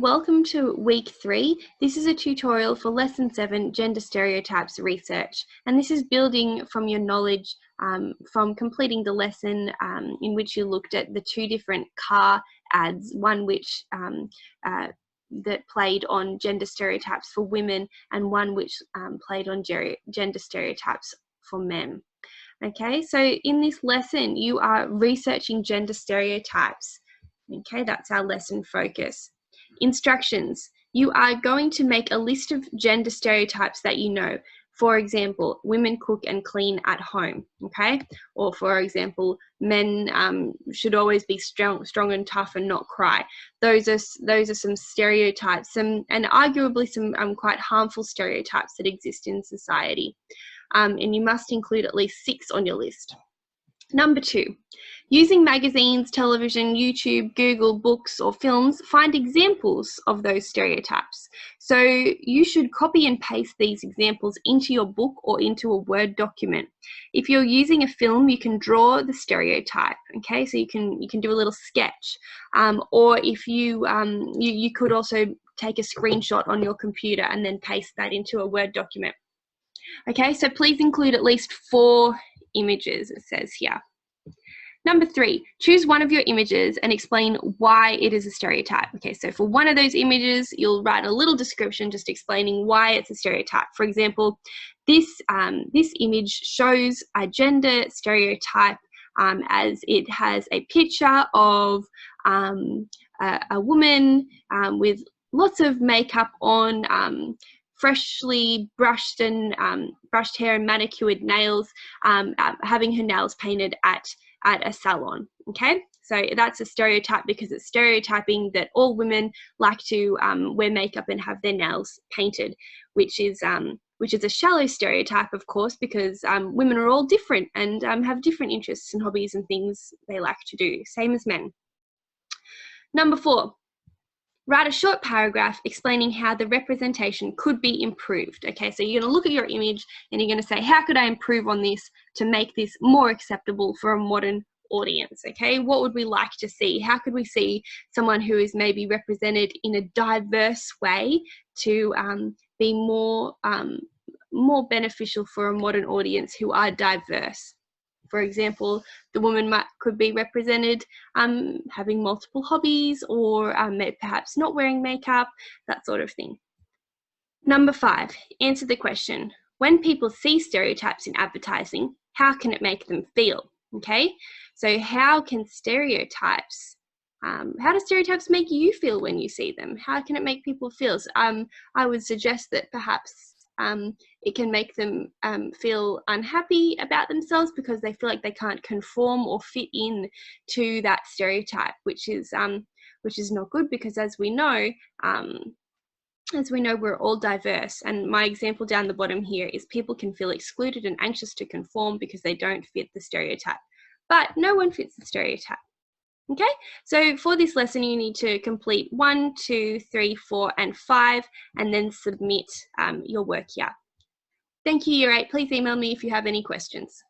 welcome to week 3. This is a tutorial for lesson 7, gender stereotypes research, and this is building from your knowledge from completing the lesson in which you looked at the 2 different car ads, one which that played on gender stereotypes for women and one which played on gender stereotypes for men. Okay, so in this lesson you are researching gender stereotypes. Okay, that's our lesson focus. Instructions. You are going to make a list of gender stereotypes that you know. For example, women cook and clean at home, okay? Or for example, men should always be strong and tough and not cry. Those are some stereotypes, and arguably some quite harmful stereotypes that exist in society. And you must include at least 6 on your list. Number 2, using magazines, television, YouTube, Google, books, or films, find examples of those stereotypes. So you should copy and paste these examples into your book or into a Word document. If you're using a film, you can draw the stereotype, okay? So you can do a little sketch. Or if you could also take a screenshot on your computer and then paste that into a Word document. Okay, so please include at least 4 images, it says here. Number 3, choose one of your images and explain why it is a stereotype. Okay, so for one of those images, you'll write a little description just explaining why it's a stereotype. For example, this image shows a gender stereotype as it has a picture of a woman with lots of makeup on, freshly brushed hair and manicured nails, having her nails painted at a salon. Okay, so that's a stereotype because it's stereotyping that all women like to wear makeup and have their nails painted, which is a shallow stereotype, of course, because women are all different and have different interests and hobbies and things they like to do, same as men. Number 4. Write a short paragraph explaining how the representation could be improved. Okay, so you're going to look at your image and you're going to say, how could I improve on this to make this more acceptable for a modern audience? Okay, what would we like to see? How could we see someone who is maybe represented in a diverse way to be more beneficial for a modern audience who are diverse? For example, the woman could be represented having multiple hobbies, or perhaps not wearing makeup, that sort of thing. Number 5, answer the question. When people see stereotypes in advertising, how can it make them feel? Okay, so how do stereotypes make you feel when you see them? How can it make people feel? So, I would suggest that perhaps it can make them feel unhappy about themselves because they feel like they can't conform or fit in to that stereotype, which is not good, because as we know, we're all diverse. And my example down the bottom here is people can feel excluded and anxious to conform because they don't fit the stereotype, but no one fits the stereotype. Okay, so for this lesson, you need to complete 1, 2, 3, 4, and 5, and then submit your work here. Thank you, Year 8. Please email me if you have any questions.